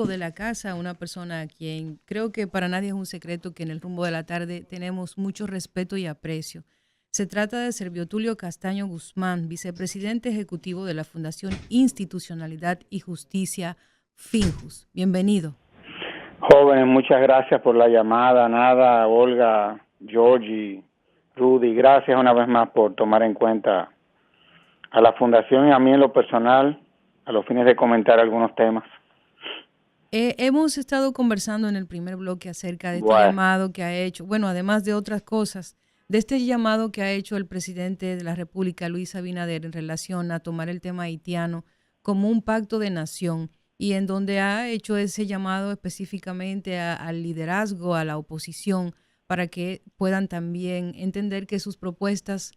amigo de la casa, una persona a quien creo que para nadie es un secreto que en el Rumbo de la Tarde tenemos mucho respeto y aprecio. Se trata de Servio Tulio Castaño Guzmán, vicepresidente ejecutivo de la Fundación Institucionalidad y Justicia, FINJUS. Bienvenido. Joven, muchas gracias por la llamada. Nada, Olga, Georgie, Rudy, gracias una vez más por tomar en cuenta a la Fundación y a mí en lo personal, a los fines de comentar algunos temas. Hemos estado conversando en el primer bloque acerca de este llamado que ha hecho, bueno, además de otras cosas, de este llamado que ha hecho el presidente de la República, Luis Abinader, en relación a tomar el tema haitiano como un pacto de nación y en donde ha hecho ese llamado específicamente al liderazgo, a la oposición, para que puedan también entender que sus propuestas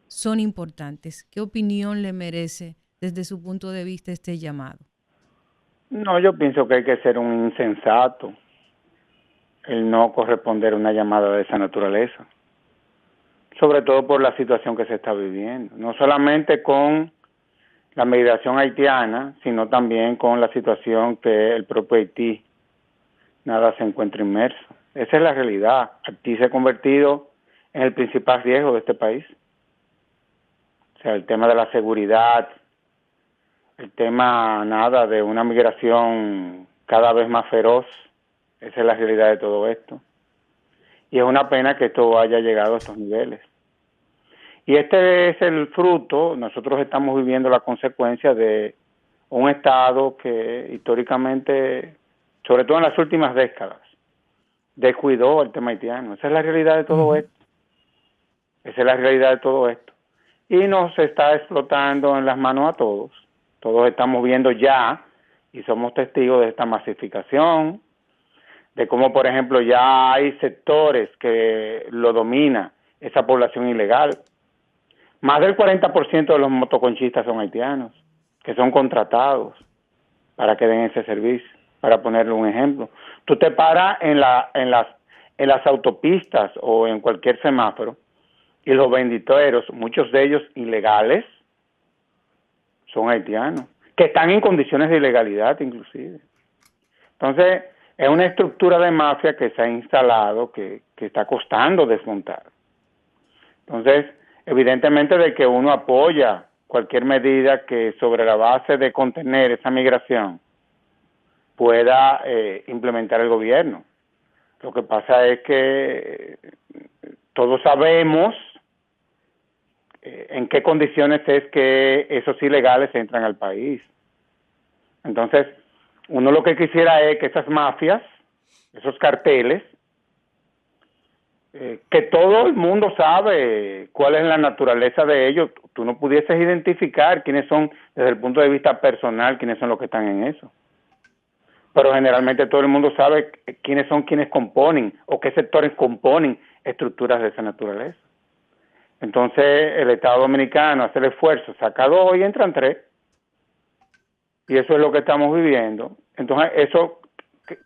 son importantes. ¿Qué opinión le merece desde su punto de vista este llamado? No, yo pienso que hay que ser un insensato el no corresponder a una llamada de esa naturaleza, sobre todo por la situación que se está viviendo, no solamente con la migración haitiana, sino también con la situación que el propio Haití nada se encuentra inmerso. Esa es la realidad. Haití se ha convertido en el principal riesgo de este país. O sea, el tema de la seguridad, el tema nada de una migración cada vez más feroz, esa es la realidad de todo esto. Y es una pena que esto haya llegado a estos niveles. Y este es el fruto, nosotros estamos viviendo la consecuencia de un Estado que históricamente, sobre todo en las últimas décadas, descuidó el tema haitiano. Esa es la realidad de todo esto. Esa es la realidad de todo esto. Y nos está explotando en las manos a todos. Todos estamos viendo ya y somos testigos de esta masificación, de cómo, por ejemplo, ya hay sectores que lo domina esa población ilegal. Más del 40% de los motoconchistas son haitianos, que son contratados para que den ese servicio, para ponerle un ejemplo. Tú te paras en las autopistas o en cualquier semáforo y los venditeros, muchos de ellos ilegales, son haitianos, que están en condiciones de ilegalidad inclusive. Entonces, es una estructura de mafia que se ha instalado, que está costando desmontar. Entonces, evidentemente de que uno apoya cualquier medida que sobre la base de contener esa migración pueda implementar el gobierno. Lo que pasa es que todos sabemos en qué condiciones es que esos ilegales entran al país. Entonces, uno lo que quisiera es que esas mafias, esos carteles, que todo el mundo sabe cuál es la naturaleza de ellos, tú no pudieses identificar quiénes son, desde el punto de vista personal, quiénes son los que están en eso. Pero generalmente todo el mundo sabe quiénes son quienes componen o qué sectores componen estructuras de esa naturaleza. Entonces el Estado Dominicano hace el esfuerzo, saca 2 y entran 3. Y eso es lo que estamos viviendo. Entonces, eso,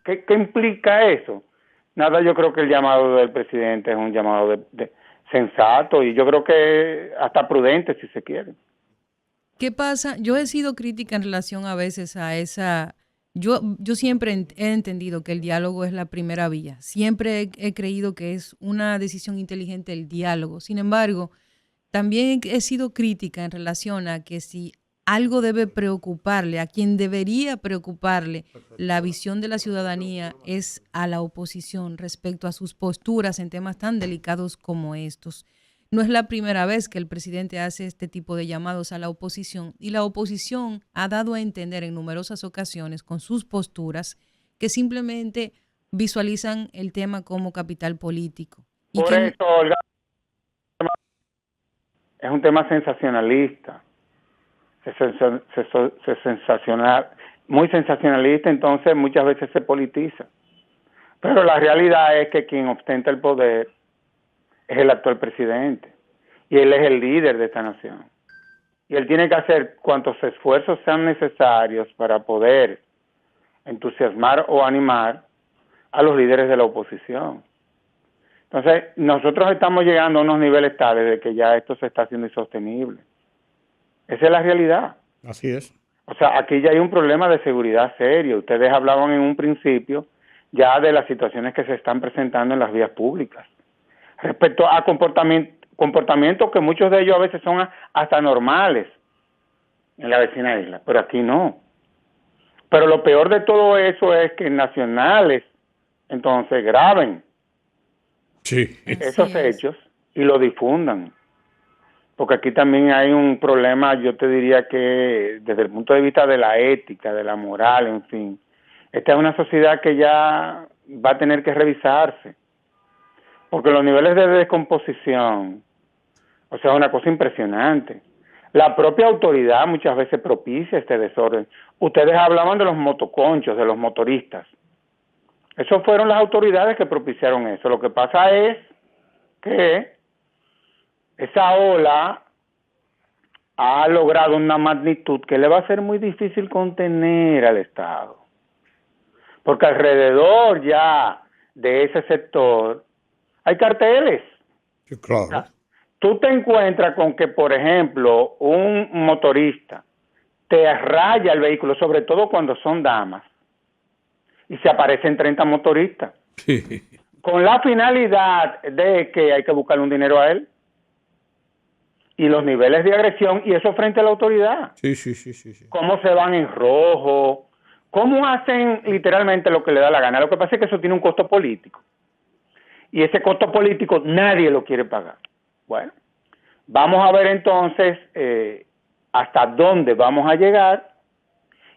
¿qué implica eso? Nada, yo creo que el llamado del presidente es un llamado de sensato y yo creo que hasta prudente, si se quiere. ¿Qué pasa? Yo he sido crítica en relación a veces a esa... Yo siempre he entendido que el diálogo es la primera vía. Siempre he creído que es una decisión inteligente el diálogo. Sin embargo, también he sido crítica en relación a que si algo debe preocuparle, a quien debería preocuparle la visión de la ciudadanía es a la oposición respecto a sus posturas en temas tan delicados como estos. No es la primera vez que el presidente hace este tipo de llamados a la oposición y la oposición ha dado a entender en numerosas ocasiones con sus posturas que simplemente visualizan el tema como capital político. Y por eso, Olga, es un tema sensacionalista. Muy sensacionalista, entonces muchas veces se politiza. Pero la realidad es que quien ostenta el poder es el actual presidente y él es el líder de esta nación. Y él tiene que hacer cuantos esfuerzos sean necesarios para poder entusiasmar o animar a los líderes de la oposición. Entonces, nosotros estamos llegando a unos niveles tales de que ya esto se está haciendo insostenible. Esa es la realidad. Así es. O sea, aquí ya hay un problema de seguridad serio. Ustedes hablaban en un principio ya de las situaciones que se están presentando en las vías públicas. Respecto a comportamientos que muchos de ellos a veces son hasta normales en la vecina isla, pero aquí no. Pero lo peor de todo eso es que nacionales entonces graben esos hechos y lo difundan. Porque aquí también hay un problema, yo te diría que desde el punto de vista de la ética, de la moral, en fin. Esta es una sociedad que ya va a tener que revisarse. Porque los niveles de descomposición, o sea, una cosa impresionante. La propia autoridad muchas veces propicia este desorden. Ustedes hablaban de los motoconchos, de los motoristas. Esas fueron las autoridades que propiciaron eso. Lo que pasa es que esa ola ha logrado una magnitud que le va a ser muy difícil contener al Estado. Porque alrededor ya de ese sector hay carteles. Sí, claro. Tú te encuentras con que, por ejemplo, un motorista te raya el vehículo, sobre todo cuando son damas, y se aparecen 30 motoristas, con la finalidad de que hay que buscarle un dinero a él, y los niveles de agresión, y eso frente a la autoridad. Sí. Cómo se van en rojo, cómo hacen literalmente lo que le da la gana. Lo que pasa es que eso tiene un costo político, y ese costo político nadie lo quiere pagar. Bueno, vamos a ver entonces hasta dónde vamos a llegar,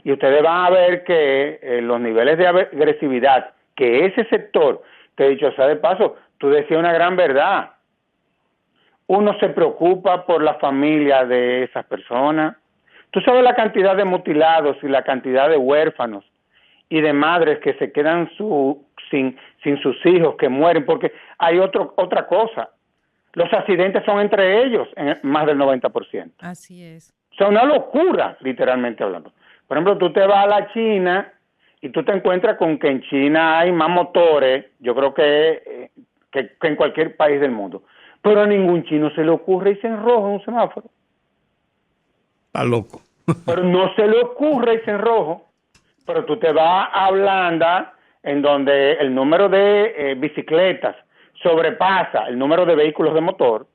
y ustedes van a ver que los niveles de agresividad que ese sector, que dicho sea de paso, tú decías una gran verdad, uno se preocupa por la familia de esas personas. Tú sabes la cantidad de mutilados y la cantidad de huérfanos y de madres que se quedan sin sus hijos, que mueren, porque hay otra cosa. Los accidentes son entre ellos en más del 90%. Así es. O sea, una locura, literalmente hablando. Por ejemplo, tú te vas a la China y tú te encuentras con que en China hay más motores, yo creo que en cualquier país del mundo. Pero a ningún chino se le ocurre irse en rojo en un semáforo. Está loco. Pero no se le ocurre irse en rojo. Pero tú te vas a Holanda, en donde el número de bicicletas sobrepasa el número de vehículos de motor,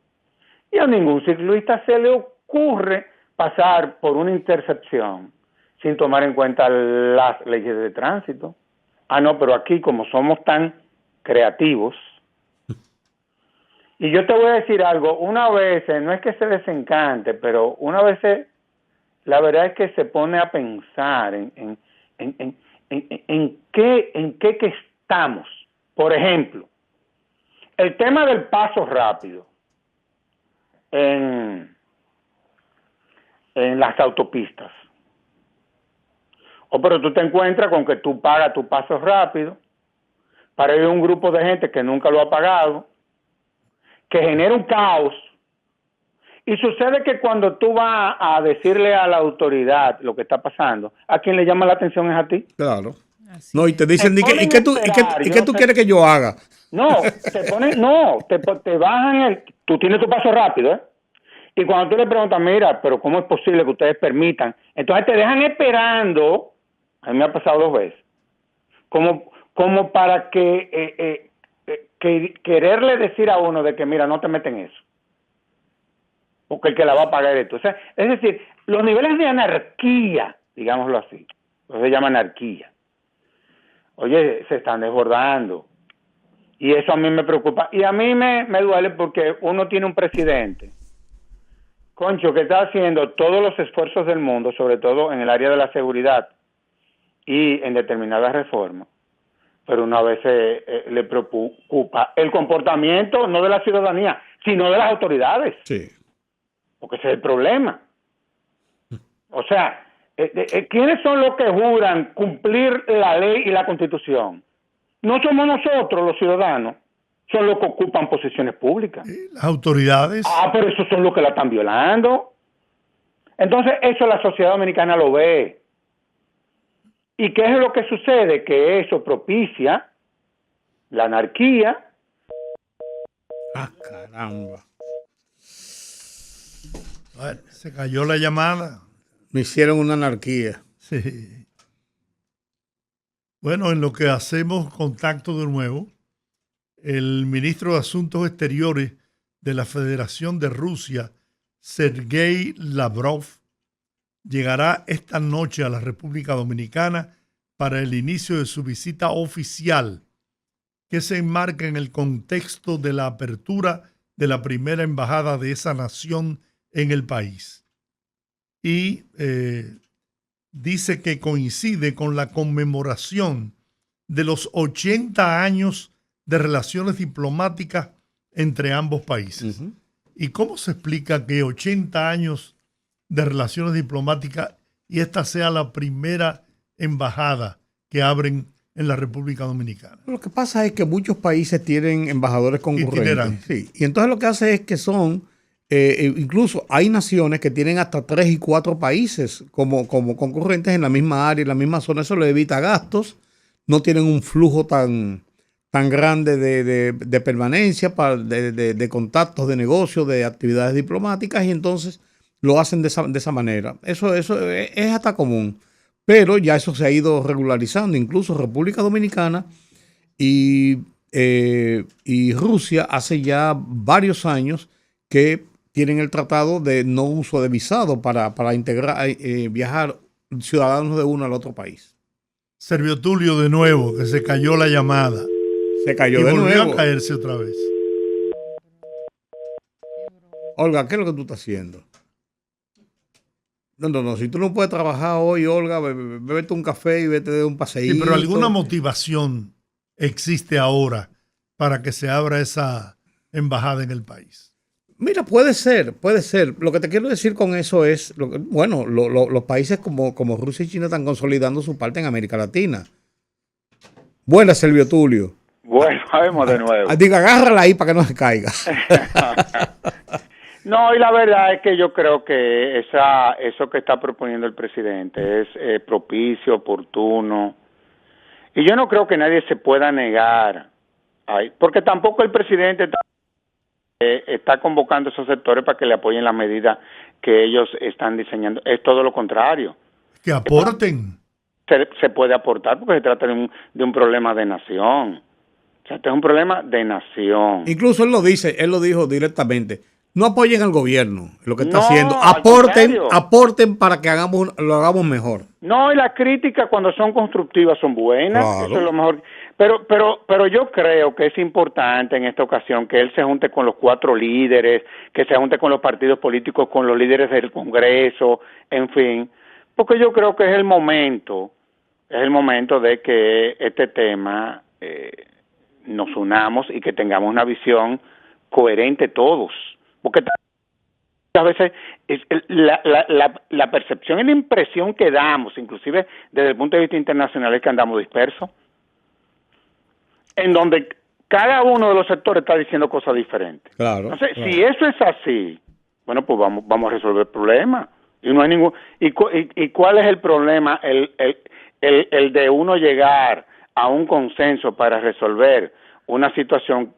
y a ningún ciclista se le ocurre pasar por una intersección sin tomar en cuenta las leyes de tránsito. Ah, no, pero aquí como somos tan creativos, y yo te voy a decir algo, una vez, no es que se desencante, pero una vez la verdad es que se pone a pensar en qué que estamos. Por ejemplo, el tema del paso rápido en las autopistas. Pero tú te encuentras con que tú pagas tu paso rápido para ir a un grupo de gente que nunca lo ha pagado, que genera un caos. Y sucede que cuando tú vas a decirle a la autoridad lo que está pasando, ¿a quién le llama la atención es a ti? Claro. Así No, y te dicen, ¿y qué tú no quieres que yo haga? No, te bajan tú tienes tu paso rápido, ¿eh? Y cuando tú le preguntas, mira, pero ¿cómo es posible que ustedes permitan? Entonces te dejan esperando, a mí me ha pasado 2 veces, como para que quererle decir a uno de que, mira, no te meten eso, porque el que la va a pagar es tú. O sea, es decir, los niveles de anarquía, digámoslo así, eso se llama anarquía, oye, se están desbordando. Y eso a mí me preocupa. Y a mí me duele porque uno tiene un presidente, concho, que está haciendo todos los esfuerzos del mundo, sobre todo en el área de la seguridad y en determinadas reformas, pero uno a veces le preocupa el comportamiento no de la ciudadanía, sino de las autoridades. Sí. Porque ese es el problema. O sea, ¿quiénes son los que juran cumplir la ley y la Constitución? No somos nosotros los ciudadanos, son los que ocupan posiciones públicas. Las autoridades. Pero esos son los que la están violando. Entonces, eso la sociedad dominicana lo ve. ¿Y qué es lo que sucede? Que eso propicia la anarquía. Ah, caramba. Bueno, se cayó la llamada. Me hicieron una anarquía. Sí. Bueno, en lo que hacemos contacto de nuevo, el ministro de Asuntos Exteriores de la Federación de Rusia, Sergei Lavrov, llegará esta noche a la República Dominicana para el inicio de su visita oficial, que se enmarca en el contexto de la apertura de la primera embajada de esa nación en el país. Y dice que coincide con la conmemoración de los 80 años de relaciones diplomáticas entre ambos países. Uh-huh. ¿Y cómo se explica que 80 años de relaciones diplomáticas y esta sea la primera embajada que abren en la República Dominicana? Lo que pasa es que muchos países tienen embajadores concurrentes. Sí. Y entonces lo que hace es que son, incluso hay naciones que tienen hasta 3 y 4 países como concurrentes en la misma área, en la misma zona. Eso le evita gastos, no tienen un flujo tan grande de permanencia, de contactos, de negocios, de actividades diplomáticas, y entonces lo hacen de esa manera. Eso es hasta común. Pero ya eso se ha ido regularizando. Incluso República Dominicana y Rusia hace ya varios años que tienen el tratado de no uso de visado para viajar ciudadanos de uno al otro país. Servio Tulio de nuevo, que se cayó la llamada. Se cayó y de volvió nuevo. A caerse otra vez. Olga, ¿qué es lo que tú estás haciendo? No, si tú no puedes trabajar hoy, Olga, bébete un café y vete de un paseíto. Sí, pero alguna motivación existe ahora para que se abra esa embajada en el país. Mira, puede ser. Lo que te quiero decir con eso es, los países como Rusia y China están consolidando su parte en América Latina. Buenas, Servio Tulio. Bueno, vemos de nuevo. Diga, agárrala ahí para que no se caiga. No, y la verdad es que yo creo que eso que está proponiendo el presidente es propicio, oportuno. Y yo no creo que nadie se pueda negar, porque tampoco el presidente está convocando a esos sectores para que le apoyen las medidas que ellos están diseñando. Es todo lo contrario. Que aporten. Se puede aportar porque se trata de un problema de nación. O sea, este es un problema de nación. Incluso él lo dijo directamente. No apoyen al gobierno, lo que está haciendo. Aporten para que lo hagamos mejor. No, y las críticas cuando son constructivas son buenas. Claro. Eso es lo mejor. Pero yo creo que es importante en esta ocasión que él se junte con los 4 líderes, que se junte con los partidos políticos, con los líderes del Congreso, en fin. Porque yo creo que es el momento de que este tema nos unamos y que tengamos una visión coherente todos. Porque a veces la percepción y la impresión que damos, inclusive desde el punto de vista internacional, es que andamos dispersos, en donde cada uno de los sectores está diciendo cosas diferentes. Claro. Entonces, si eso es así, bueno, pues vamos a resolver el problema. Y no hay ningún. ¿Y cuál es el problema? El de uno llegar a un consenso para resolver una situación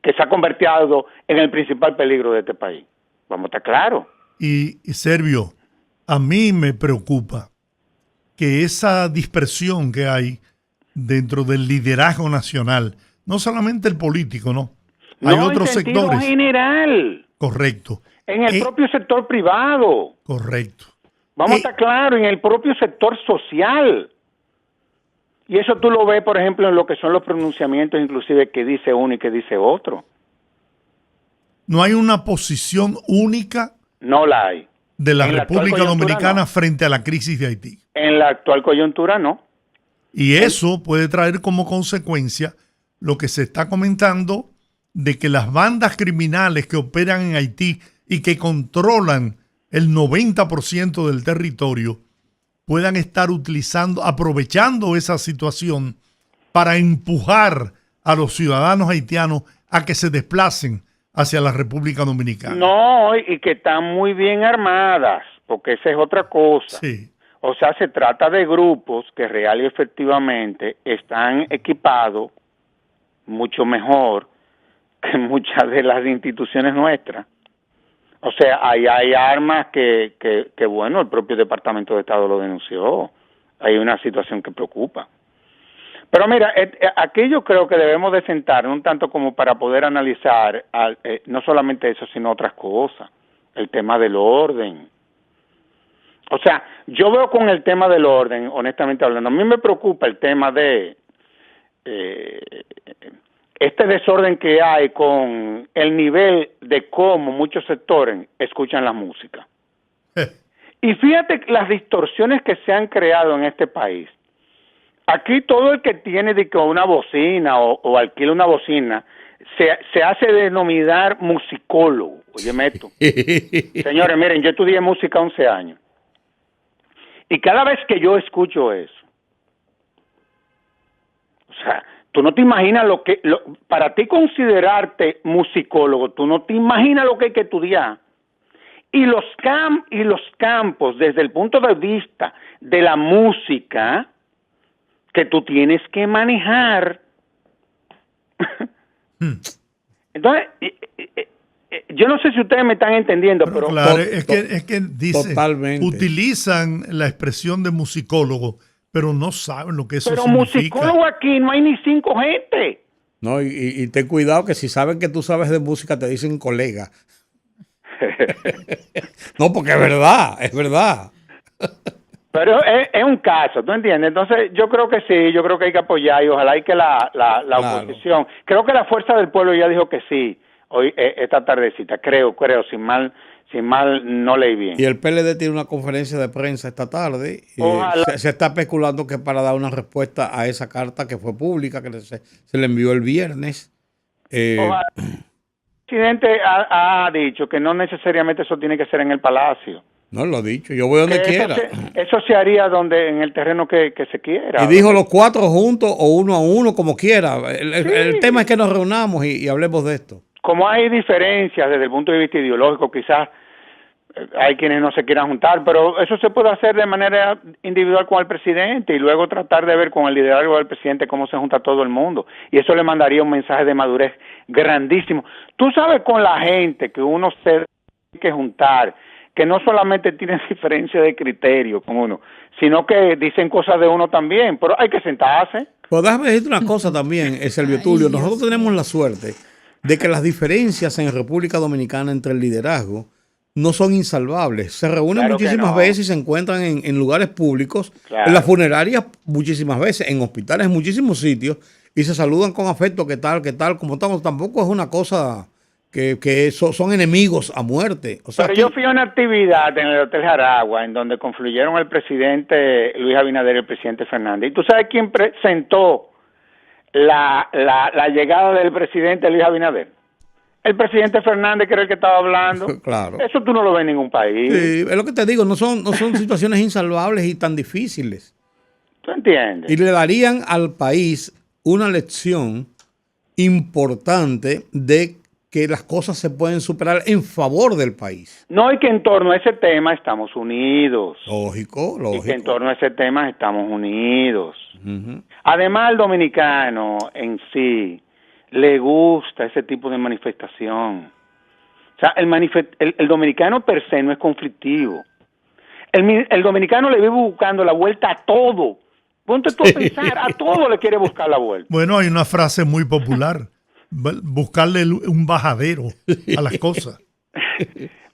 que se ha convertido en el principal peligro de este país. Vamos a estar claros. Y Servio, a mí me preocupa que esa dispersión que hay dentro del liderazgo nacional, no solamente el político, ¿no? Hay otros sectores. En general. Correcto. En el propio sector privado. Correcto. Vamos a estar claros, en el propio sector social. Y eso tú lo ves, por ejemplo, en lo que son los pronunciamientos, inclusive que dice uno y que dice otro. ¿No hay una posición única? No la hay. De la República Dominicana frente a la crisis de Haití. En la actual coyuntura no. Y eso puede traer como consecuencia lo que se está comentando de que las bandas criminales que operan en Haití y que controlan el 90% del territorio puedan estar aprovechando esa situación para empujar a los ciudadanos haitianos a que se desplacen hacia la República Dominicana. No, y que están muy bien armadas, porque esa es otra cosa. Sí. O sea, se trata de grupos que real y efectivamente están equipados mucho mejor que muchas de las instituciones nuestras. O sea, ahí hay armas que, bueno, el propio Departamento de Estado lo denunció. Hay una situación que preocupa. Pero mira, aquí yo creo que debemos de sentarnos un tanto como para poder analizar no solamente eso, sino otras cosas. El tema del orden. O sea, yo veo con el tema del orden, honestamente hablando, a mí me preocupa el tema de este desorden que hay con el nivel de cómo muchos sectores escuchan la música. Y fíjate las distorsiones que se han creado en este país. Aquí todo el que tiene una bocina o alquila una bocina se hace denominar musicólogo. Óyeme esto. Señores, miren, yo estudié música 11 años. Y cada vez que yo escucho eso, o sea, tú no te imaginas para ti considerarte musicólogo, tú no te imaginas lo que hay que estudiar. Y los campos, desde el punto de vista de la música, que tú tienes que manejar. Entonces, yo no sé si ustedes me están entendiendo, pero claro, es que dicen, utilizan la expresión de musicólogo, pero no saben lo que eso significa. Pero musicólogo aquí no hay ni 5 gente. No, y ten cuidado que si saben que tú sabes de música te dicen colega. No, porque es verdad. Pero es un caso, ¿tú entiendes? Entonces yo creo que sí, yo creo que hay que apoyar y ojalá y que la oposición, creo que la Fuerza del Pueblo ya dijo que sí, hoy esta tardecita, creo, sin mal no leí bien. Y el PLD tiene una conferencia de prensa esta tarde. Se está especulando que para dar una respuesta a esa carta que fue pública, que se le envió el viernes. Ojalá. El presidente ha dicho que no necesariamente eso tiene que ser en el Palacio. No, lo ha dicho, yo voy donde quiera. Eso se haría en el terreno que se quiera. Y dijo los 4 juntos o 1 a 1, como quiera. El tema es que nos reunamos y hablemos de esto. Como hay diferencias desde el punto de vista ideológico, quizás hay quienes no se quieran juntar, pero eso se puede hacer de manera individual con el presidente y luego tratar de ver con el liderazgo del presidente cómo se junta todo el mundo. Y eso le mandaría un mensaje de madurez grandísimo. Tú sabes, con la gente que uno se tiene que juntar, que no solamente tienen diferencia de criterio con uno, sino que dicen cosas de uno también, pero hay que sentarse. Pues déjame decirte una cosa también, Servio Tulio. Nosotros tenemos la suerte de que las diferencias en República Dominicana entre el liderazgo no son insalvables. Se reúnen muchísimas veces y se encuentran en lugares públicos, en las funerarias muchísimas veces, en hospitales en muchísimos sitios, y se saludan con afecto, qué tal, como estamos. Tampoco es una cosa que son enemigos a muerte. O sea, pero yo fui a una actividad en el Hotel Jaragua en donde confluyeron el presidente Luis Abinader y el presidente Fernández. ¿Y tú sabes quién presentó la llegada del presidente Luis Abinader? El presidente Fernández, que era el que estaba hablando. Claro. Eso tú no lo ves en ningún país. Sí, es lo que te digo, no son situaciones insalvables y tan difíciles. ¿Tú entiendes? Y le darían al país una lección importante de que las cosas se pueden superar en favor del país. No, y que en torno a ese tema estamos unidos. Lógico. Y que en torno a ese tema estamos unidos. Además, el dominicano en sí le gusta ese tipo de manifestación. O sea, el dominicano per se no es conflictivo. El dominicano le vive buscando la vuelta a todo. Ponte tú a pensar, a todo le quiere buscar la vuelta. Bueno, hay una frase muy popular, buscarle un bajadero a las cosas.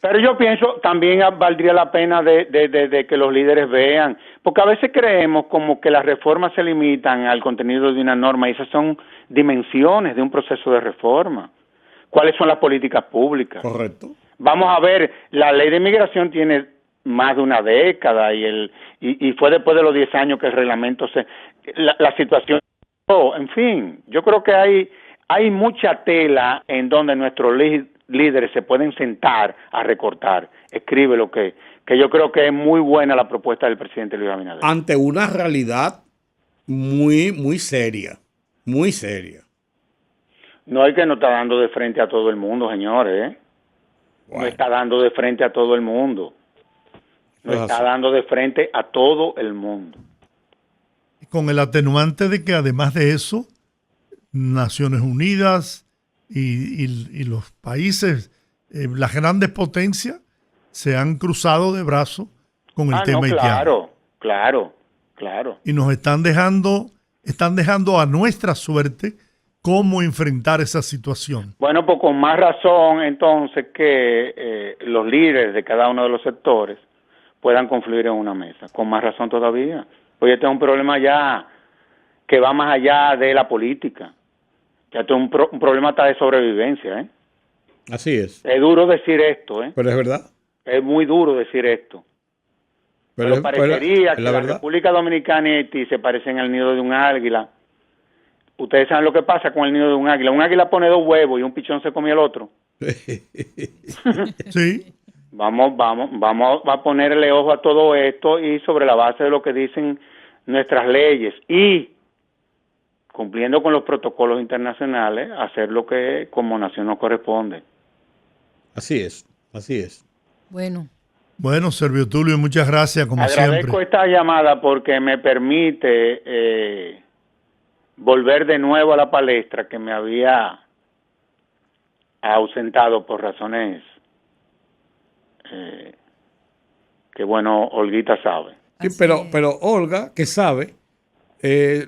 Pero yo pienso, también valdría la pena de que los líderes vean, porque a veces creemos como que las reformas se limitan al contenido de una norma, y esas son dimensiones de un proceso de reforma. ¿Cuáles son las políticas públicas? Correcto. Vamos a ver, la ley de inmigración tiene más de una década y fue después de los 10 años que el reglamento la situación, en fin, yo creo que hay mucha tela en donde nuestros líderes se pueden sentar a recortar. Escribe lo que yo creo que es muy buena la propuesta del presidente Luis Abinader. Ante una realidad muy, muy seria, muy seria. No hay que no está dando de frente a todo el mundo, señores. Bueno. No está dando de frente a todo el mundo. No está dando de frente a todo el mundo. Con el atenuante de que además de eso, Naciones Unidas y los países las grandes potencias se han cruzado de brazos con el tema haitiano. Claro. Y nos están dejando a nuestra suerte cómo enfrentar esa situación. Bueno, pues con más razón entonces que los líderes de cada uno de los sectores puedan confluir en una mesa. Con más razón todavía. Oye, este es un problema ya que va más allá de la política. Ya este es un problema hasta de sobrevivencia, ¿eh? Así es. Es duro decir esto, ¿eh? Pero es verdad. Es muy duro decir esto. Pero parecería que la República Dominicana y Haití se parecen al nido de un águila. Ustedes saben lo que pasa con el nido de un águila. Un águila pone 2 huevos y un pichón se come el otro. Sí. Vamos a ponerle ojo a todo esto y sobre la base de lo que dicen nuestras leyes y cumpliendo con los protocolos internacionales, hacer lo que como nación nos corresponde. Así es. Bueno, Servio Tulio, muchas gracias, como Agradezco siempre. esta llamada porque me permite volver de nuevo a la palestra que me había ausentado por razones que, bueno, Olguita sabe. Sí, pero Olga, que sabe,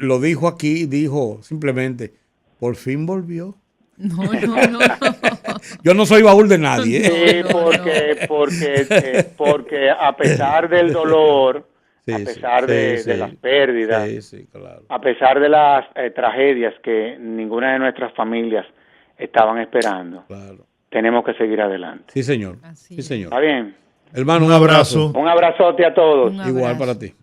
lo dijo aquí, dijo simplemente, por fin volvió. No. Yo no soy baúl de nadie. Sí, porque a pesar del dolor, a pesar de las pérdidas, claro. a pesar de las tragedias que ninguna de nuestras familias estaban esperando, Claro. tenemos que seguir adelante. Sí, señor. Así Sí, señor. ¿Está bien? Hermano, un abrazo. Un abrazote a todos. Igual para ti.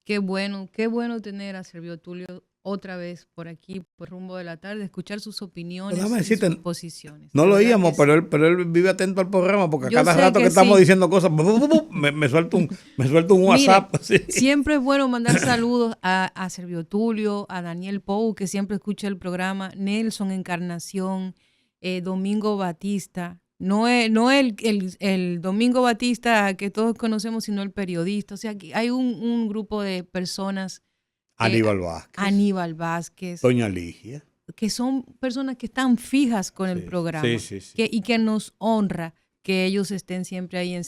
Qué bueno tener a Servio Tulio otra vez por aquí, por Rumbo de la Tarde, escuchar sus opiniones y sus posiciones. No lo oíamos, pero él vive atento al programa porque a cada rato que estamos diciendo cosas, me suelta un WhatsApp. Mire, siempre es bueno mandar saludos a Servio Tulio, a Daniel Pou, que siempre escucha el programa, Nelson Encarnación, Domingo Batista. No el Domingo Batista que todos conocemos, sino el periodista. O sea, que hay un grupo de personas. Aníbal Vázquez. Doña Ligia. Que son personas que están fijas con el programa. Sí. Y que nos honra que ellos estén siempre ahí en